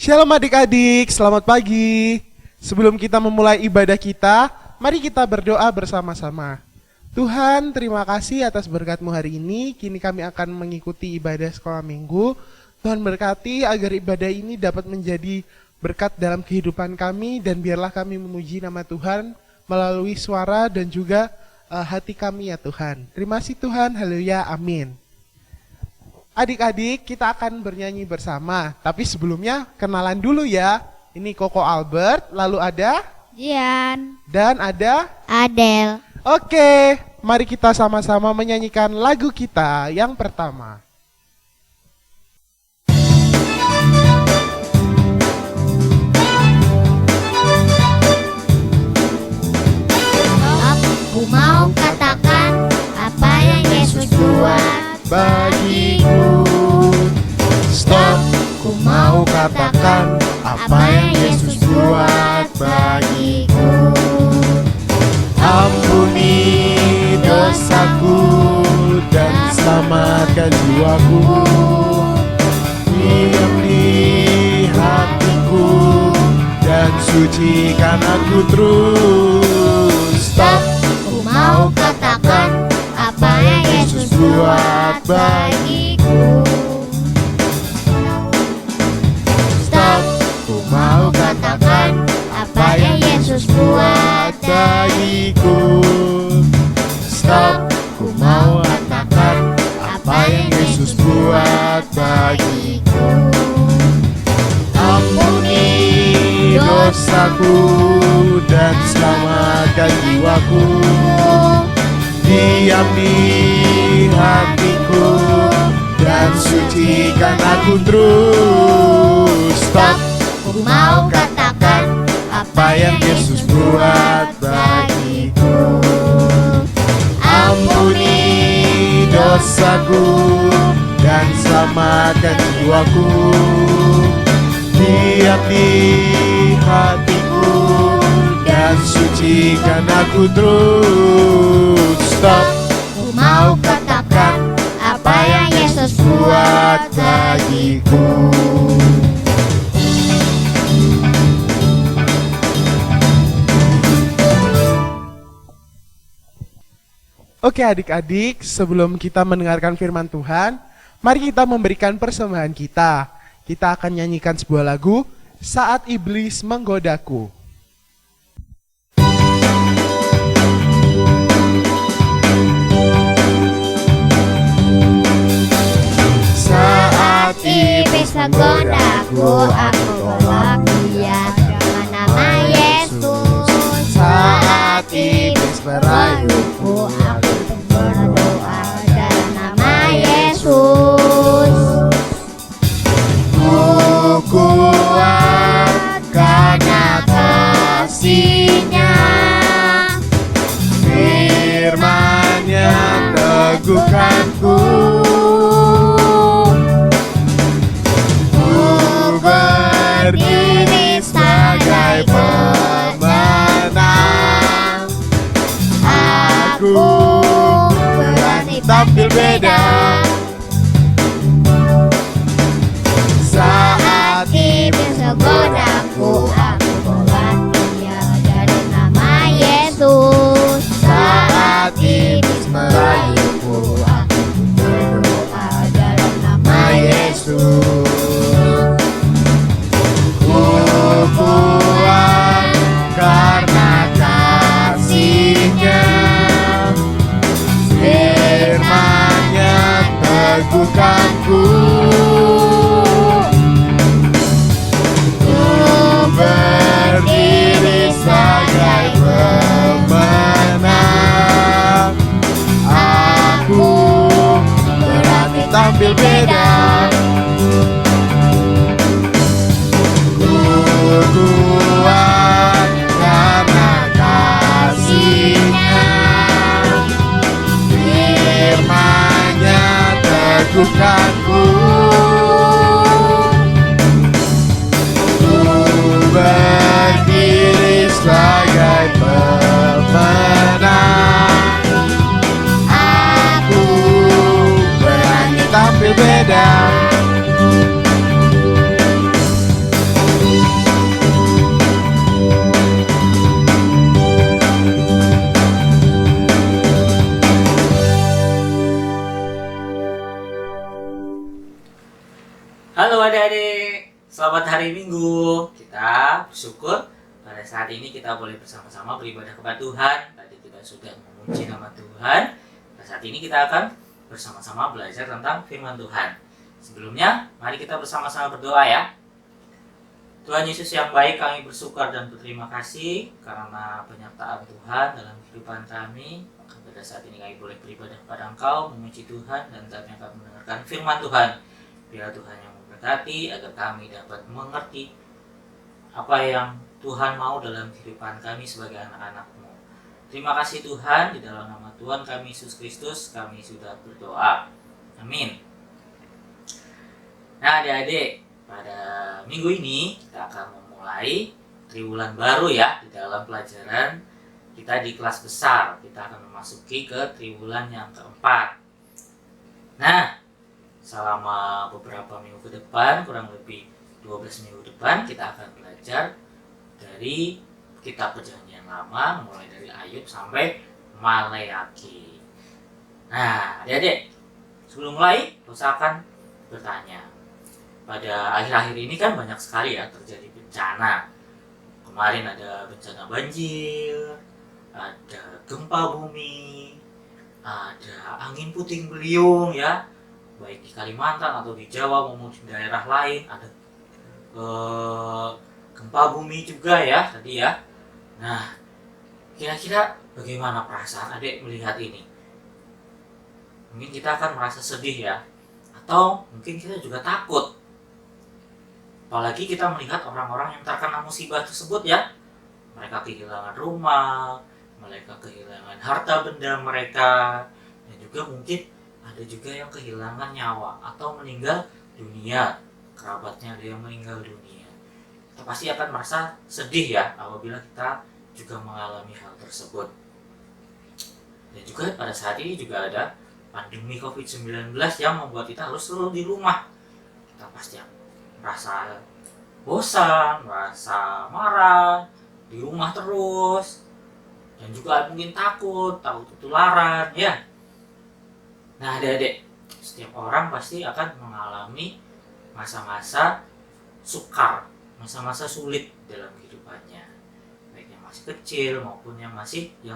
Shalom adik-adik, selamat pagi. Sebelum kita memulai ibadah kita, mari kita berdoa bersama-sama. Tuhan, terima kasih atas berkat-Mu hari ini. Kini kami akan mengikuti ibadah sekolah minggu. Tuhan berkati agar ibadah ini dapat menjadi berkat dalam kehidupan kami, dan biarlah kami memuji nama Tuhan melalui suara dan juga hati kami ya Tuhan. Terima kasih Tuhan, haleluya, amin. Adik-adik, kita akan bernyanyi bersama. Tapi sebelumnya kenalan dulu ya. Ini Koko Albert, lalu ada Jian dan ada Adel. Oke, mari kita sama-sama menyanyikan lagu kita yang pertama. Aku mau katakan apa yang Yesus buat Bagiku, stop, ku mau katakan apa yang Yesus buat bagiku. Ampuni dosaku dan selamatkan jiwaku. Diam di hatiku dan sucikan aku terus. Stop, Aku mau katakan apa yang Yesus buat bagiku. Stop, ku mau Katakan apa yang Yesus buat bagiku. Stop, ku mau katakan apa yang Yesus buat bagiku. Ampuni dosaku dan selamatkan jiwaku. Diam di hatiku dan sucikan aku terus. Stop, Aku mau katakan apa yang Yesus buat bagiku. Ampuni dosaku dan selamatkan jiwaku. Diam di hatiku dan sucikan aku terus. Stop, Aku mau katakan apa yang Yesus buat bagiku. Oke adik-adik, sebelum kita mendengarkan firman Tuhan, mari kita memberikan persembahan kita. Kita akan nyanyikan sebuah lagu, Saat Iblis Menggodaku. Saat Iblis menggodaku, aku tolak dia dengan nama Yesus. Saat iblis merayuku, aku berdoa dalam nama Yesus. ku kuat karena kasih-Nya. Firman-Nya teguhkanku. Ku berdiri sebagai pemenang. Aku berani tampil beda. Saat Iblis menggodaku, aku tolak dia dari nama Yesus. Saat iblis merayuku, aku berdoa dalam nama Yesus. Ku kuat karena kasih-Nya. Firman-Nya teguhkanku. Ku berdiri sebagai pemenang. Aku berani tampil beda. Ku kuat karena kasih-Nya. Firman-Nya teguhkanku. Ku berdiri sebagai pemenang. Aku berani tampil beda. adik-adik, selamat hari Minggu. Kita bersyukur pada saat ini kita boleh bersama-sama beribadah kepada Tuhan. Tadi kita sudah memuji nama Tuhan. Pada saat ini kita akan bersama-sama belajar tentang firman Tuhan. Sebelumnya, mari kita bersama-sama berdoa ya. Tuhan Yesus yang baik, kami bersyukur dan berterima kasih karena penyertaan Tuhan dalam kehidupan kami. Pada saat ini kami boleh beribadah kepada Engkau, memuji Tuhan, dan kami akan mendengarkan firman Tuhan. Biar Tuhan yang memberkati agar kami dapat mengerti apa yang Tuhan mau dalam kehidupan kami sebagai anak-anak-Mu. Terima kasih Tuhan, di dalam nama Tuhan kami Yesus Kristus kami sudah berdoa. Amin. Nah adik-adik, pada minggu ini kita akan memulai triwulan baru ya di dalam pelajaran kita di kelas besar. Kita akan memasuki ke triwulan yang keempat. Nah, selama beberapa minggu ke depan, kurang lebih 12 minggu depan, kita akan belajar dari kitab Perjanjian Lama, mulai dari Ayub sampai Maleaki. Nah, adik-adik, sebelum mulai, usahakan bertanya. Pada akhir-akhir ini kan banyak sekali ya terjadi bencana. Kemarin ada bencana banjir, ada gempa bumi, ada angin puting beliung ya, baik di Kalimantan atau di Jawa maupun di daerah lain. Ada gempa bumi juga ya tadi ya. Nah, kira-kira bagaimana perasaan adik melihat ini? Mungkin kita akan merasa sedih ya, atau mungkin kita juga takut. Apalagi kita melihat orang-orang yang terkena musibah tersebut ya. Mereka kehilangan rumah, mereka kehilangan harta benda mereka, dan juga mungkin ada juga yang kehilangan nyawa atau meninggal dunia. Kerabatnya ada yang meninggal dunia. Kita pasti akan merasa sedih ya apabila kita juga mengalami hal tersebut. Dan juga pada saat ini juga ada pandemi COVID-19 yang membuat kita harus selalu di rumah. Kita pasti merasa bosan, merasa marah, di rumah terus, dan juga mungkin takut ketularan ya. Nah adik-adik, setiap orang pasti akan mengalami masa-masa sukar, masa-masa sulit dalam kehidupannya, baik yang masih kecil maupun yang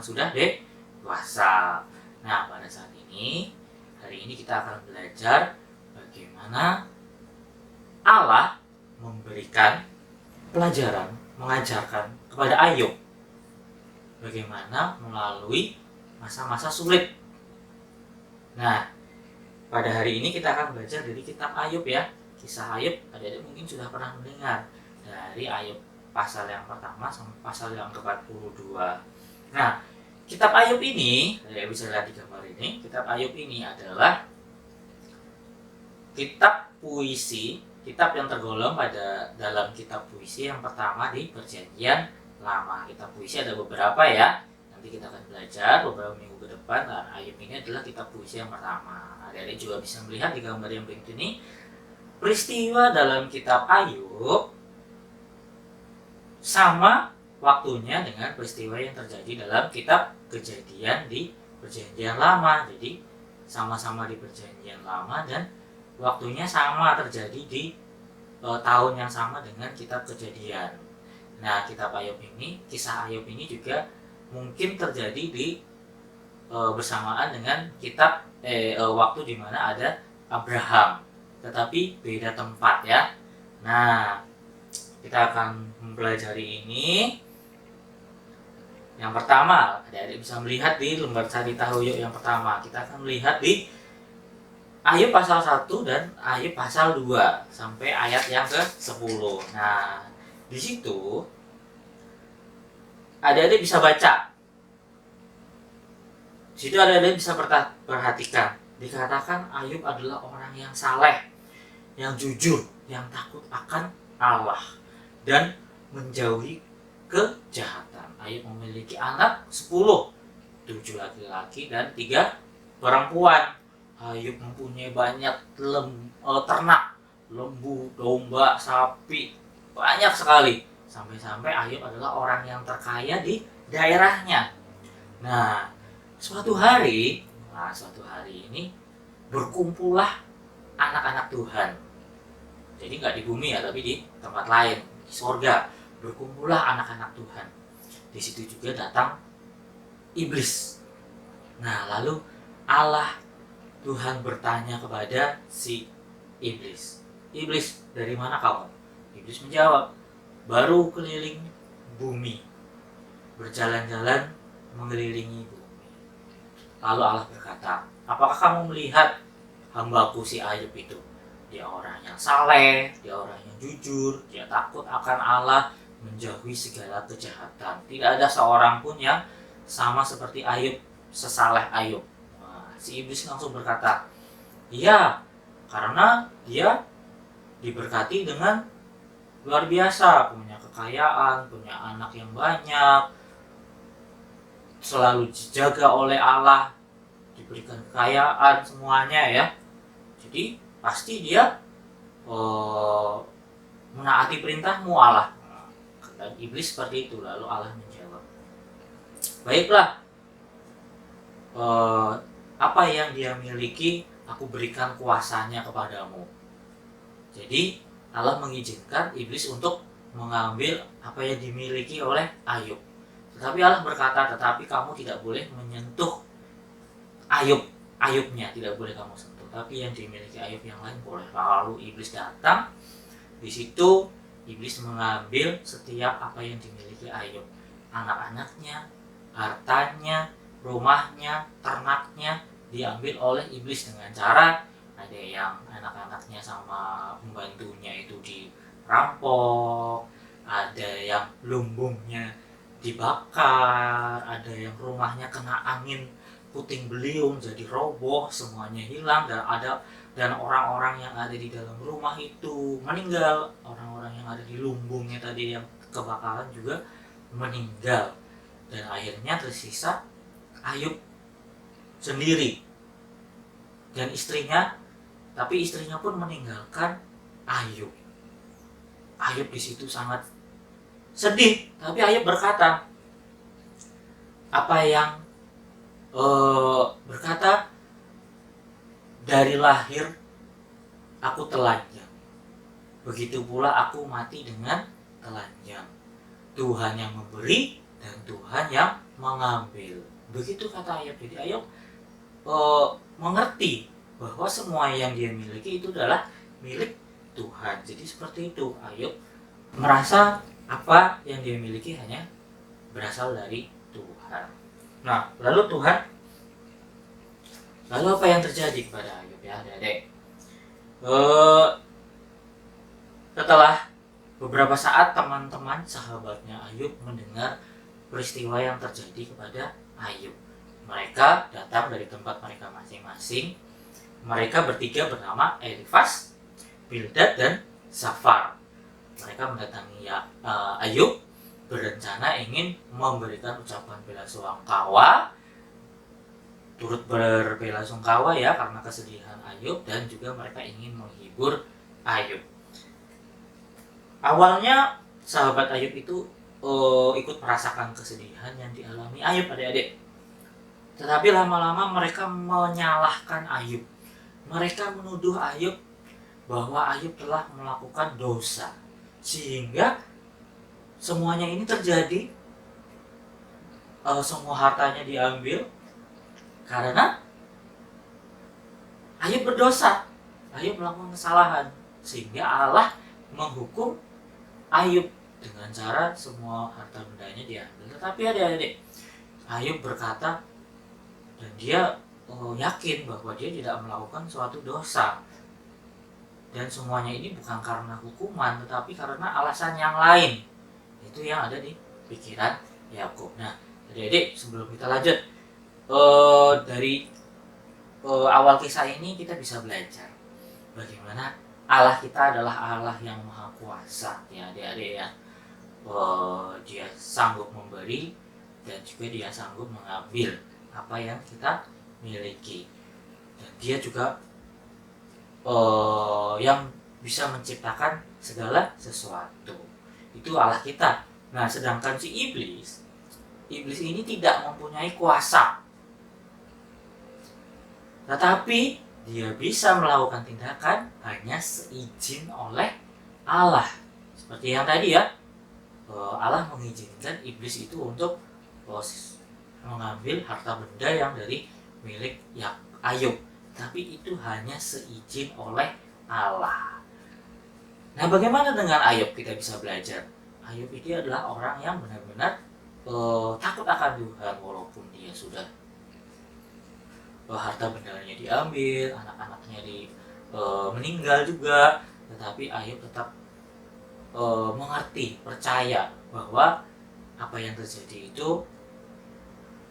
sudah dewasa. Nah pada saat ini, hari ini kita akan belajar bagaimana Allah memberikan pelajaran, mengajarkan kepada Ayub bagaimana melalui masa-masa sulit. Nah, pada hari ini kita akan belajar dari kitab Ayub ya. Kisah Ayub, adik-adik mungkin sudah pernah mendengar. Dari Ayub pasal yang pertama sampai pasal yang ke-42. Nah, kitab Ayub ini, adik-adik bisa lihat di gambar ini, kitab Ayub ini adalah kitab puisi, kitab yang tergolong dalam kitab puisi yang pertama di Perjanjian Lama. Kitab puisi ada beberapa ya. Nanti kita akan belajar beberapa minggu ke depan. Dan Ayub ini adalah kitab puisi yang pertama. Adik-adik juga bisa melihat di gambar yang berikut ini, peristiwa dalam kitab Ayub sama waktunya dengan peristiwa yang terjadi dalam kitab Kejadian di Perjanjian Lama. Jadi sama-sama di Perjanjian Lama dan waktunya sama terjadi di tahun yang sama dengan kitab Kejadian. Nah, kitab Ayub ini, kisah Ayub ini juga mungkin terjadi di bersamaan dengan kitab waktu di mana ada Abraham, tetapi beda tempat ya. Nah, kita akan mempelajari ini. Yang pertama, adik-adik bisa melihat di lembar cerita Ayub yang pertama. Kita akan melihat di Ayub pasal 1 dan Ayub pasal 2 sampai ayat yang ke-10. Nah, di situ adik-adik bisa baca. Di situ adik-adik bisa perhatikan. Dikatakan Ayub adalah orang yang saleh, yang jujur, yang takut akan Allah, dan menjauhi kejahatan. Ayub memiliki anak 10, 7 laki-laki dan 3 perempuan. Ayub mempunyai banyak ternak, lembu, domba, sapi, banyak sekali. Sampai-sampai Ayub adalah orang yang terkaya di daerahnya. Nah, suatu hari ini berkumpullah anak-anak Tuhan. Jadi nggak di bumi ya, tapi di tempat lain, di sorga. Berkumpullah anak-anak Tuhan. Di situ juga datang iblis. Nah, lalu Allah Tuhan bertanya kepada si iblis, "Iblis, dari mana kamu?" Iblis menjawab, "Baru keliling bumi, berjalan-jalan mengelilingi bumi." Lalu Allah berkata, "Apakah kamu melihat hambaku si Ayub itu? Dia orang yang saleh, dia orang yang jujur, dia takut akan Allah, menjauhi segala kejahatan. Tidak ada seorang pun yang sama seperti Ayub, sesaleh Ayub." Nah, si iblis langsung berkata, "Iya, karena dia diberkati dengan luar biasa, punya kekayaan, punya anak yang banyak, selalu dijaga oleh Allah, diberikan kekayaan semuanya ya. Jadi pasti dia menaati perintahmu Allah." Dan iblis seperti itu. Lalu Allah menjawab, "Baiklah, apa yang dia miliki aku berikan kuasanya kepadamu." Jadi Allah mengizinkan iblis untuk mengambil apa yang dimiliki oleh Ayub. Tetapi Allah berkata, "Tetapi kamu tidak boleh menyentuh Ayubnya, tidak boleh kamu sentuh. Tapi yang dimiliki Ayub yang lain boleh." Lalu iblis datang. Di situ iblis mengambil setiap apa yang dimiliki Ayub. Anak-anaknya, hartanya, rumahnya, ternaknya diambil oleh iblis dengan cara ada yang anak-anaknya sama pembantunya itu dirampok, ada yang lumbungnya dibakar, ada yang rumahnya kena angin puting beliung jadi roboh, semuanya hilang, dan orang-orang yang ada di dalam rumah itu meninggal, orang-orang yang ada di lumbungnya tadi yang kebakaran juga meninggal, dan akhirnya tersisa Ayub sendiri dan istrinya, tapi istrinya pun meninggalkan Ayub. Ayub di situ sangat sedih, tapi Ayub berkata, berkata, "Dari lahir aku telanjang, begitu pula aku mati dengan telanjang. Tuhan yang memberi dan Tuhan yang mengambil." Begitu kata Ayub. Jadi Ayub mengerti bahwa semua yang dia miliki itu adalah milik Tuhan. Jadi seperti itu, Ayub merasa apa yang dia miliki hanya berasal dari Tuhan. Nah, lalu apa yang terjadi kepada Ayub ya adik-adik? Setelah beberapa saat teman-teman sahabatnya Ayub mendengar peristiwa yang terjadi kepada Ayub. Mereka datang dari tempat mereka masing-masing. Mereka bertiga bernama Elifas, Bildad, dan Zafar. Mereka mendatangi Ayub berencana ingin memberikan ucapan belasungkawa, turut berbelasungkawa ya karena kesedihan Ayub, dan juga mereka ingin menghibur Ayub. Awalnya sahabat Ayub itu ikut merasakan kesedihan yang dialami Ayub adik-adik. Tetapi lama-lama mereka menyalahkan Ayub. Mereka menuduh Ayub bahwa Ayub telah melakukan dosa, sehingga semuanya ini terjadi. Semua hartanya diambil karena Ayub berdosa. Ayub melakukan kesalahan, sehingga Allah menghukum Ayub dengan cara semua harta bendanya diambil. Tetapi adik-adik, Ayub berkata, dan dia yakin bahwa dia tidak melakukan suatu dosa, dan semuanya ini bukan karena hukuman, tetapi karena alasan yang lain. Itu yang ada di pikiran Yakub. Nah, adik-adik, sebelum kita lanjut dari awal kisah ini, kita bisa belajar bagaimana Allah kita adalah Allah yang maha kuasa ya adik-adik ya. Dia sanggup memberi dan juga dia sanggup mengambil apa yang kita miliki, dan dia juga yang bisa menciptakan segala sesuatu. Itu Allah kita. Nah, sedangkan si iblis ini tidak mempunyai kuasa, tetapi dia bisa melakukan tindakan hanya seizin oleh Allah. Seperti yang tadi ya, Allah mengizinkan iblis itu untuk mengambil harta benda yang dari milik Ayub, tapi itu hanya seizin oleh Allah. Nah, bagaimana dengan Ayub? Kita bisa belajar. Ayub ini adalah orang yang benar-benar takut akan Tuhan, walaupun dia sudah harta bendanya diambil, anak-anaknya meninggal juga, tetapi Ayub tetap mengerti, percaya bahwa apa yang terjadi itu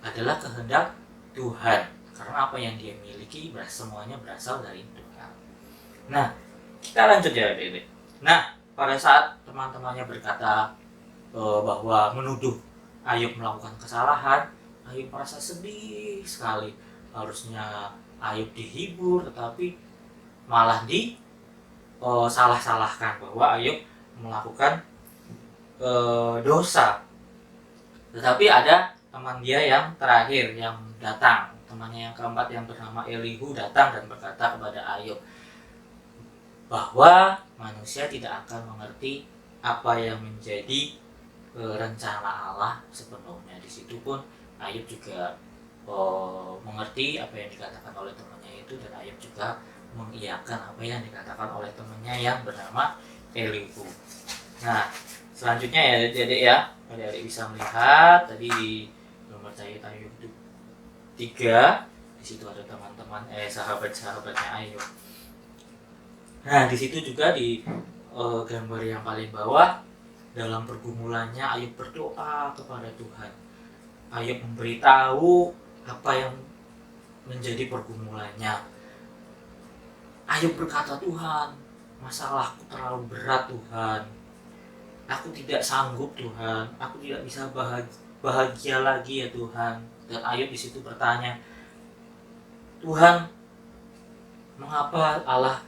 adalah kehendak Tuhan, karena apa yang dia miliki semuanya berasal dari Tuhan. Nah, kita lanjut ya adik-adik. Nah, pada saat teman-temannya berkata bahwa menuduh Ayub melakukan kesalahan, Ayub merasa sedih sekali. Harusnya Ayub dihibur, tetapi malah salah-salahkan bahwa Ayub melakukan dosa. Tetapi ada teman dia yang terakhir yang datang, temannya yang keempat yang bernama Elihu datang dan berkata kepada Ayub bahwa manusia tidak akan mengerti apa yang menjadi rencana Allah sepenuhnya. Di situ pun Ayub juga mengerti apa yang dikatakan oleh temannya itu, dan Ayub juga mengiyakan apa yang dikatakan oleh temannya yang bernama Elihu. Nah, selanjutnya ya adik-adik ya, adik-adik bisa melihat tadi di nomor cahaya Ayub 3, di situ ada teman-teman sahabat-sahabatnya Ayub. Nah, di situ juga di gambar yang paling bawah, dalam pergumulannya Ayub berdoa kepada Tuhan. Ayub memberitahu apa yang menjadi pergumulannya. Ayub berkata, Tuhan, masalahku terlalu berat Tuhan. Aku tidak sanggup Tuhan. Aku tidak bisa bahagia lagi ya Tuhan. Dan Ayub di situ bertanya, Tuhan, mengapa Allah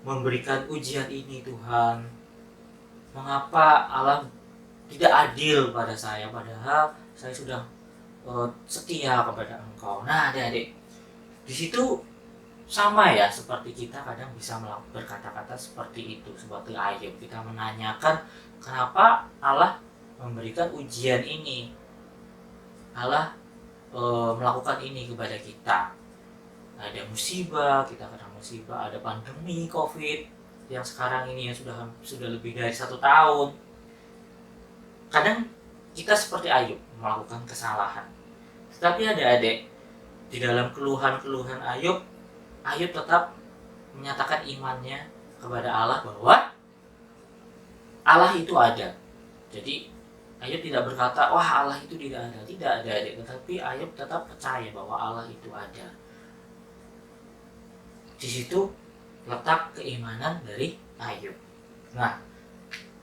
memberikan ujian ini Tuhan? Mengapa Allah tidak adil pada saya, padahal saya sudah setia kepada Engkau. Nah, adik-adik, di situ sama ya seperti kita kadang bisa berkata-kata seperti itu, seperti Ayub. Kita menanyakan kenapa Allah memberikan ujian ini, Allah melakukan ini kepada kita. Ada musibah, kita kena musibah, ada pandemi COVID yang sekarang ini yang sudah lebih dari 1 tahun. Kadang kita seperti Ayub melakukan kesalahan. Tetapi adik-adik, di dalam keluhan-keluhan Ayub tetap menyatakan imannya kepada Allah bahwa Allah itu ada. Jadi Ayub tidak berkata, wah Allah itu tidak ada. Tidak ada, adik. Tetapi Ayub tetap percaya bahwa Allah itu ada. Di situ letak keimanan dari Ayub. Nah,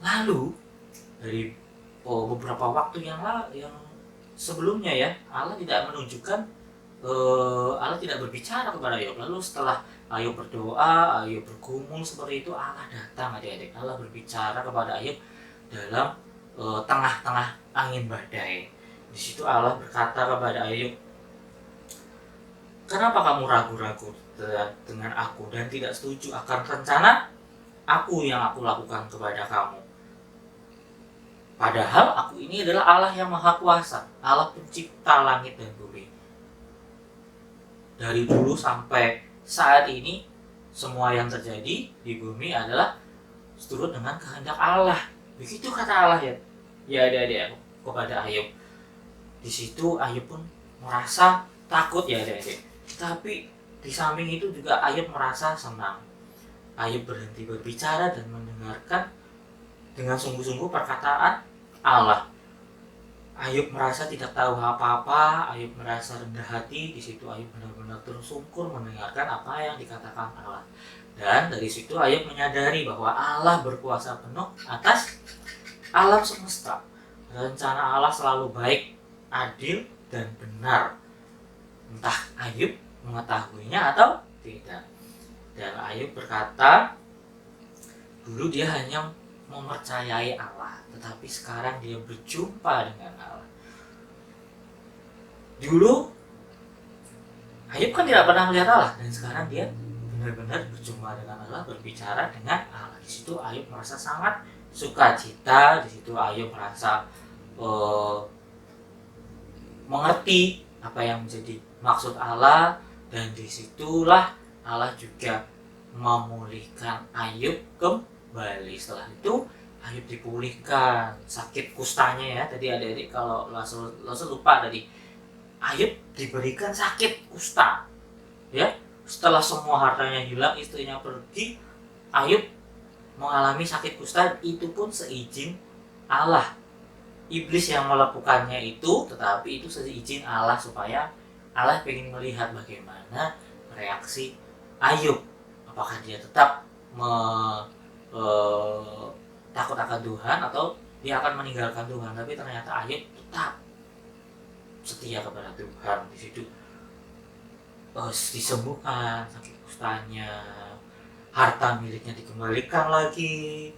lalu dari beberapa waktu yang sebelumnya ya, Allah tidak menunjukkan, Allah tidak berbicara kepada Ayub. Lalu setelah Ayub berdoa, Ayub bergumul seperti itu, Allah datang adik-adik. Allah berbicara kepada Ayub dalam tengah-tengah angin badai. Di situ Allah berkata kepada Ayub, kenapa kamu ragu-ragu dengan aku dan tidak setuju akan rencana aku yang aku lakukan kepada kamu? Padahal aku ini adalah Allah yang Maha Kuasa, Allah pencipta langit dan bumi. Dari dulu sampai saat ini, semua yang terjadi di bumi adalah seturut dengan kehendak Allah. Begitu kata Allah ya adik-adik kepada Ayub. Di situ Ayub pun merasa takut ya adik-adik. Tapi di samping itu juga Ayub merasa senang. Ayub berhenti berbicara dan mendengarkan dengan sungguh-sungguh perkataan Allah. Ayub merasa tidak tahu apa-apa, Ayub merasa rendah hati. Di situ Ayub benar-benar tersungkur mendengarkan apa yang dikatakan Allah. Dan dari situ Ayub menyadari bahwa Allah berkuasa penuh atas alam semesta. Rencana Allah selalu baik, adil, dan benar. Entah Ayub mengetahuinya atau tidak. Dan Ayub berkata, dulu dia hanya mempercayai Allah, tetapi sekarang dia berjumpa dengan Allah. Dulu Ayub kan tidak pernah melihat Allah, dan sekarang dia benar-benar berjumpa dengan Allah, berbicara dengan Allah. Di situ Ayub merasa sangat sukacita, di situ Ayub merasa mengerti apa yang menjadi maksud Allah, dan disitulah Allah juga memulihkan Ayub kembali. Setelah itu Ayub dipulihkan sakit kustanya ya. Tadi adik-adik kalau langsung lupa tadi, Ayub diberikan sakit kusta ya. Setelah semua hartanya hilang, istrinya pergi, Ayub mengalami sakit kusta, itu pun seizin Allah. Iblis yang melakukannya itu, tetapi itu seizin Allah supaya Allah ingin melihat bagaimana reaksi Ayub. Apakah dia tetap takut akan Tuhan atau dia akan meninggalkan Tuhan. Tapi ternyata Ayub tetap setia kepada Tuhan. Di situ disembuhkan sakit kustanya, harta miliknya dikembalikan lagi,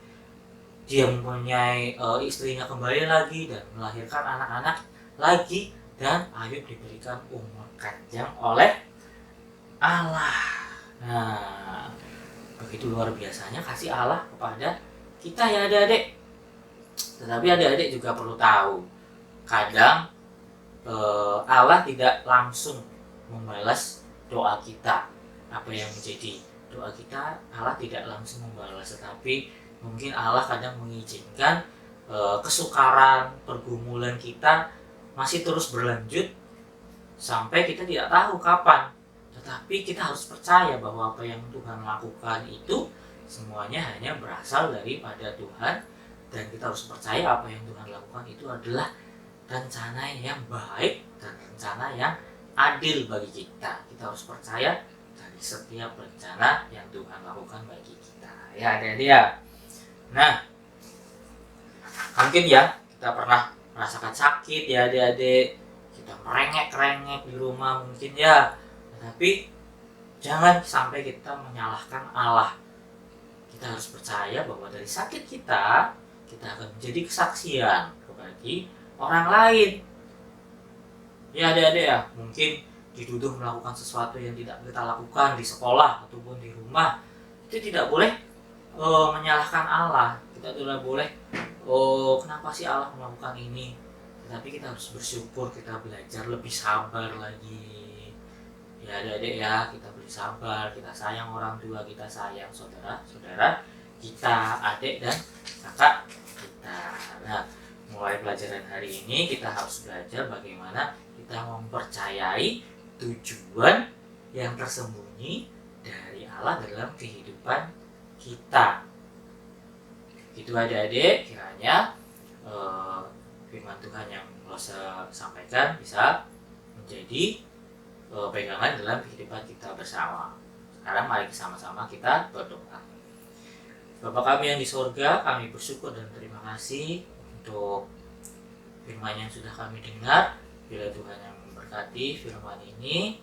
dia mempunyai istrinya kembali lagi dan melahirkan anak-anak lagi, dan Ayub diberikan umur panjang oleh Allah. Nah, begitu luar biasanya kasih Allah kepada kita ya adik-adik. Tetapi adik-adik juga perlu tahu, kadang Allah tidak langsung membalas doa kita. Apa yang menjadi doa kita, Allah tidak langsung membalas, tetapi mungkin Allah kadang mengizinkan kesukaran, pergumulan kita masih terus berlanjut sampai kita tidak tahu kapan. Tetapi kita harus percaya bahwa apa yang Tuhan lakukan itu semuanya hanya berasal daripada Tuhan, dan kita harus percaya apa yang Tuhan lakukan itu adalah rencana yang baik dan rencana yang adil bagi kita. Kita harus percaya dari setiap rencana yang Tuhan lakukan bagi kita. Ya adik-adik ya. Nah, mungkin ya kita pernah merasakan sakit ya adik-adik. Kita merengek-rengek di rumah mungkin ya. Tetapi jangan sampai kita menyalahkan Allah. Kita harus percaya bahwa dari sakit kita akan menjadi kesaksian bagi orang lain. Ya adik-adik ya, mungkin dituduh melakukan sesuatu yang tidak kita lakukan di sekolah ataupun di rumah, itu tidak boleh menyalahkan Allah. Kita tidak boleh kenapa sih Allah melakukan ini. Tetapi kita harus bersyukur, kita belajar lebih sabar lagi. Ya adik-adik ya, kita bersabar, kita sayang orang tua, kita sayang saudara-saudara kita, adik dan kakak kita. Nah, mulai pelajaran hari ini kita harus belajar bagaimana kita mempercayai tujuan yang tersembunyi dari Allah dalam kehidupan kita. Itu adik-adik, kiranya firman Tuhan yang saya sampaikan bisa menjadi pegangan dalam kehidupan kita bersama. Sekarang mari sama-sama kita berdoa. Bapa kami yang di surga, kami bersyukur dan terima kasih untuk firman yang sudah kami dengar. Bila Tuhan yang memberkati firman ini,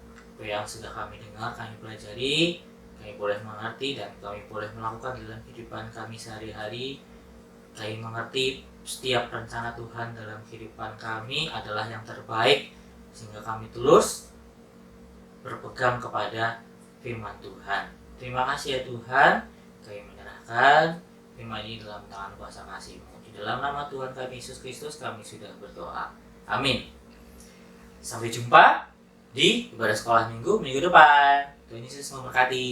apa yang sudah kami dengar, kami pelajari, kami boleh mengerti dan kami boleh melakukan dalam kehidupan kami sehari-hari. Kami mengerti setiap rencana Tuhan dalam kehidupan kami adalah yang terbaik, sehingga kami terus berpegang kepada firman Tuhan. Terima kasih ya Tuhan, kami menyerahkan firman ini dalam tangan kuasa kasih-Mu. Di dalam nama Tuhan kami Yesus Kristus kami sudah berdoa. Amin. Sampai jumpa di ibadah sekolah minggu depan. Tuhan Yesus memberkati.